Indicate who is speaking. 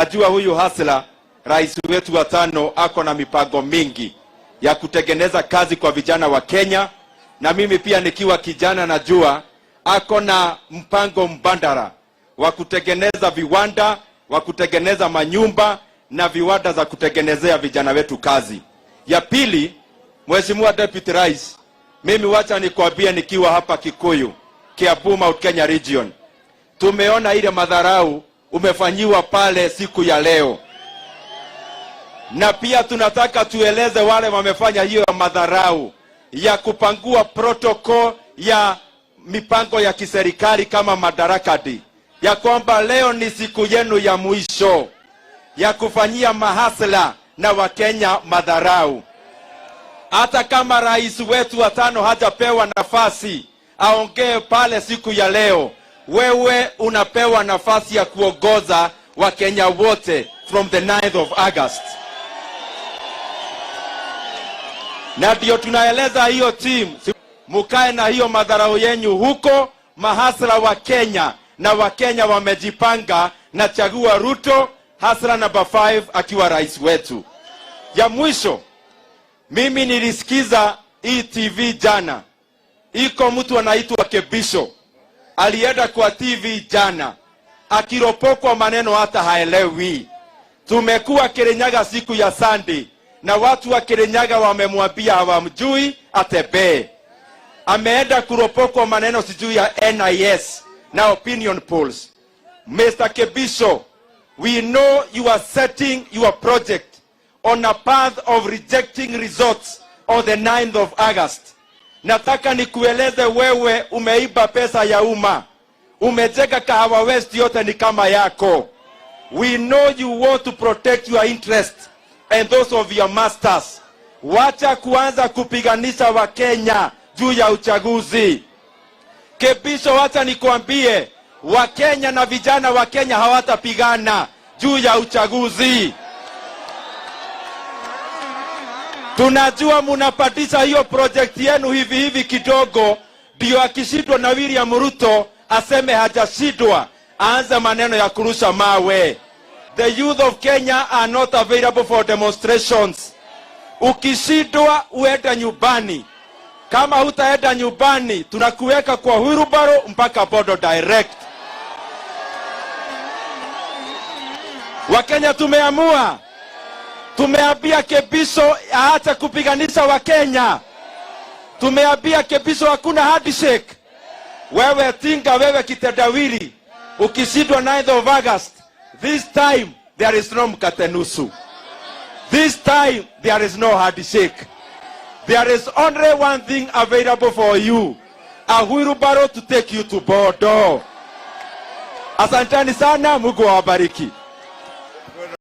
Speaker 1: najua huyu hasla rais wetu wa tano ako na mipango mingi ya kutengeneza kazi kwa vijana wa Kenya, na mimi pia nikiwa kijana najua ako na mpango mbandara wa kutengeneza viwanda, wa kutengeneza manyumba na viwanda za kutengenezea vijana wetu kazi. Ya pili, Mheshimiwa Deputy Rais, mimi wacha nikwambie nikiwa hapa Kikuyu, Kiambu Mount Kenya region, tumeona ile madharau umefanyiwa pale siku ya leo. Na pia tunataka tueleze wale wamefanya hiyo madharau ya kupangua protocol ya mipango ya kiserikali kama Madaraka Day, ya kwamba leo ni siku yenu ya mwisho ya kufanyia mahasla na Wakenya madharau. Hata kama rais wetu wa tano hajapewa nafasi aongee pale siku ya leo, wewe unapewa nafasi ya kuongoza Wakenya wote from the 9th of August. Na ndio tunaeleza hiyo team, mukae na hiyo madharau yenyu huko. Mahasla wa Kenya na Wakenya wamejipanga na chagua Ruto, hasla number 5 akiwa rais wetu. Ya mwisho, mimi nilisikiza hii TV jana. Iko mtu anaitwa Kebisho alienda kwa TV jana akiropokwa maneno hata haelewi. Tumekuwa Kirinyaga siku ya Sunday na watu wa Kirinyaga wamemwambia hawamjui atebe. Ameenda kuropokwa maneno sijui ya NIS na opinion polls. Mr. Kebisho, we know you are setting your project on a path of rejecting results on the 9th of August. Nataka nikueleze wewe umeiba pesa ya umma. Umejeka Kahawa West yote ni kama yako. We know you want to protect your interests and those of your masters. Wacha kuanza kupiganisha Wakenya juu ya uchaguzi. Kebisho, wacha nikuambie, Wakenya na vijana wa Kenya hawatapigana juu ya uchaguzi. Tunajua munapatisha hiyo project yenu hivi kidogo, ndio akishindwa na William Ruto aseme hajashindwa, aanze maneno ya kurusha mawe. The youth of Kenya are not available for demonstrations. Ukishindwa uenda nyumbani. Kama hutaenda nyumbani, tunakuweka kwa Uhuru mpaka bodo direct. Wakenya tumeamua. Tumeambia Kebisho aache kupiganisha Wakenya. Tumeambia Kebisho hakuna handshake. Wewe tinga, wewe kitendawili. Ukishindwa 9th of August, this time there is no mkatenusu. This time there is no handshake. There is only one thing available for you. A wheelbarrow to take you to Bodo. Asanteni sana, Mungu awabariki.